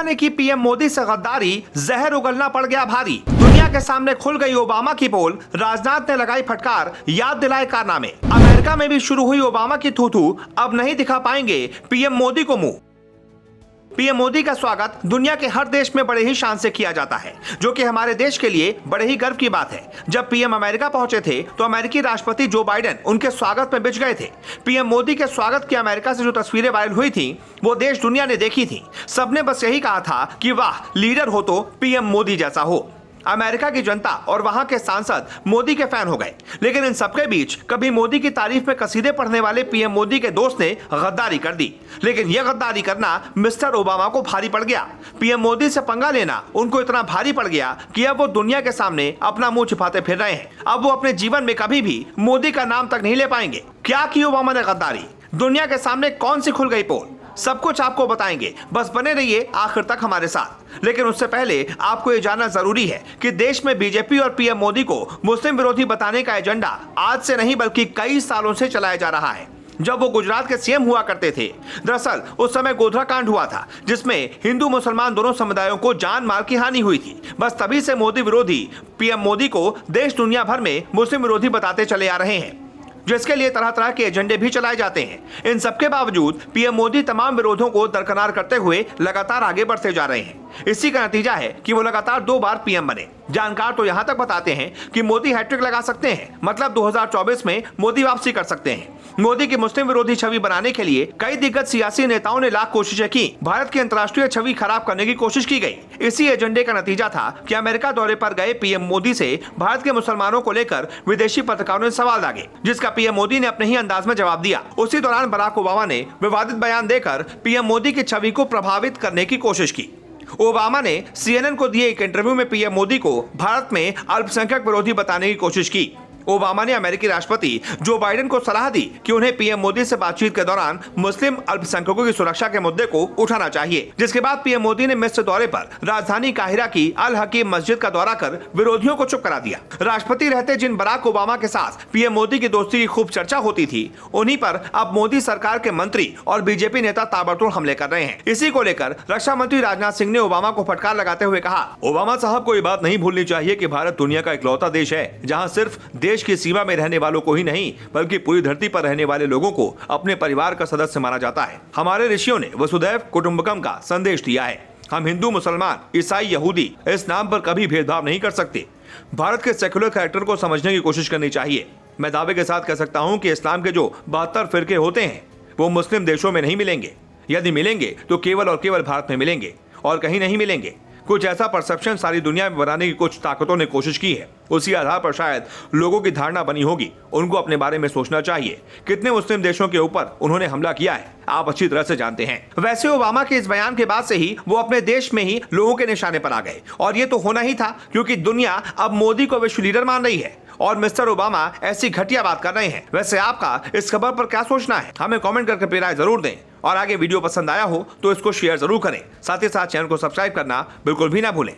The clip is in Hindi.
ओबामा ने की पीएम मोदी से गद्दारी, जहर उगलना पड़ गया भारी। दुनिया के सामने खुल गई ओबामा की पोल, राजनाथ ने लगाई फटकार, याद दिलाए कारनामे। अमेरिका में भी शुरू हुई ओबामा की थू-थू, अब नहीं दिखा पाएंगे पीएम मोदी को मुंह। पीएम मोदी का स्वागत दुनिया के हर देश में बड़े ही शान से किया जाता है, जो कि हमारे देश के लिए बड़े ही गर्व की बात है। जब पीएम अमेरिका पहुंचे थे तो अमेरिकी राष्ट्रपति जो बाइडेन उनके स्वागत में बिछ गए थे। पीएम मोदी के स्वागत की अमेरिका से जो तस्वीरें वायरल हुई थी वो देश दुनिया ने देखी थी। सबने बस यही कहा था कि वाह, लीडर हो तो पीएम मोदी जैसा हो। अमेरिका की जनता और वहां के सांसद मोदी के फैन हो गए। लेकिन इन सबके बीच कभी मोदी की तारीफ में कसीदे पढ़ने वाले पीएम मोदी के दोस्त ने गद्दारी कर दी। लेकिन यह गद्दारी करना मिस्टर ओबामा को भारी पड़ गया। पीएम मोदी से पंगा लेना उनको इतना भारी पड़ गया कि अब वो दुनिया के सामने अपना मुंह छिपाते फिर रहे हैं। अब वो अपने जीवन में कभी भी मोदी का नाम तक नहीं ले पाएंगे। क्या की ओबामा ने गद्दारी, दुनिया के सामने कौन सी खुल गई पोल, सब कुछ आपको बताएंगे। बस बने रहिए आखिर तक हमारे साथ। लेकिन उससे पहले आपको ये जानना जरूरी है कि देश में बीजेपी और पीएम मोदी को मुस्लिम विरोधी बताने का एजेंडा आज से नहीं बल्कि कई सालों से चलाया जा रहा है। जब वो गुजरात के सीएम हुआ करते थे, दरअसल उस समय गोधरा कांड हुआ था, जिसमें हिंदू मुसलमान दोनों समुदायों को जान माल की हानि हुई थी। बस तभी से मोदी विरोधी पीएम मोदी को देश दुनिया भर में मुस्लिम विरोधी बताते चले आ रहे हैं, जिसके लिए तरह तरह के एजेंडे भी चलाए जाते हैं। इन सबके बावजूद पीएम मोदी तमाम विरोधों को दरकिनार करते हुए लगातार आगे बढ़ते जा रहे हैं। इसी का नतीजा है कि वो लगातार 2 बार पीएम बने। जानकार तो यहां तक बताते हैं कि मोदी हैट्रिक लगा सकते हैं, मतलब 2024 में मोदी वापसी कर सकते हैं। मोदी की मुस्लिम विरोधी छवि बनाने के लिए कई दिग्गज सियासी नेताओं ने लाख कोशिशें की। भारत की अंतर्राष्ट्रीय छवि खराब करने की कोशिश की गई। इसी एजेंडे का नतीजा था कि अमेरिका दौरे पर गए पीएम मोदी से भारत के मुसलमानों को लेकर विदेशी पत्रकारों ने सवाल दागे, जिसका पीएम मोदी ने अपने ही अंदाज में जवाब दिया। उसी दौरान बराक ओबामा ने विवादित बयान देकर पीएम मोदी की छवि को प्रभावित करने की कोशिश की। ओबामा ने सीएनएन को दिए एक इंटरव्यू में पीएम मोदी को भारत में अल्पसंख्यक विरोधी बताने की कोशिश की। ओबामा ने अमेरिकी राष्ट्रपति जो बाइडेन को सलाह दी कि उन्हें पीएम मोदी से बातचीत के दौरान मुस्लिम अल्पसंख्यकों की सुरक्षा के मुद्दे को उठाना चाहिए। जिसके बाद पीएम मोदी ने मिस्र दौरे पर राजधानी काहिरा की अल हकीम मस्जिद का दौरा कर विरोधियों को चुप करा दिया। राष्ट्रपति रहते जिन बराक ओबामा के साथ पीएम मोदी की दोस्ती की खूब चर्चा होती थी, उन्हीं पर अब मोदी सरकार के मंत्री और बीजेपी नेता ताबड़तोड़ हमले कर रहे हैं। इसी को लेकर रक्षा मंत्री राजनाथ सिंह ने ओबामा को फटकार लगाते हुए कहा, ओबामा साहब को ये बात नहीं भूलनी चाहिए कि भारत दुनिया का इकलौता देश है जहाँ सिर्फ देश की सीमा में रहने वालों को ही नहीं बल्कि पूरी धरती पर रहने वाले लोगों को अपने परिवार का सदस्य माना जाता है। हमारे ऋषियों ने वसुधैव कुटुंबकम का संदेश दिया है। हम हिंदू, मुसलमान, ईसाई, यहूदी इस नाम पर कभी भेदभाव नहीं कर सकते। भारत के सेक्युलर कैरेक्टर को समझने की कोशिश करनी चाहिए। मैं दावे के साथ कह सकता हूं कि इस्लाम के जो 72 फिरके होते हैं वो मुस्लिम देशों में नहीं मिलेंगे। यदि मिलेंगे तो केवल और केवल भारत में मिलेंगे और कहीं नहीं मिलेंगे। कुछ ऐसा परसेप्शन सारी दुनिया में बनाने की कुछ ताकतों ने कोशिश की है। उसी आधार पर शायद लोगों की धारणा बनी होगी। उनको अपने बारे में सोचना चाहिए। कितने मुस्लिम देशों के ऊपर उन्होंने हमला किया है आप अच्छी तरह से जानते हैं। वैसे ओबामा के इस बयान के बाद से ही वो अपने देश में ही लोगों के निशाने पर आ गए, और ये तो होना ही था क्योंकि दुनिया अब मोदी को विश्व लीडर मान रही है और मिस्टर ओबामा ऐसी घटिया बात कर रहे हैं। वैसे आपका इस खबर पर क्या सोचना है, हमें कमेंट करके अपनी राय जरूर दें। और आगे वीडियो पसंद आया हो तो इसको शेयर जरूर करें। साथ ही साथ चैनल को सब्सक्राइब करना बिल्कुल भी ना भूलें।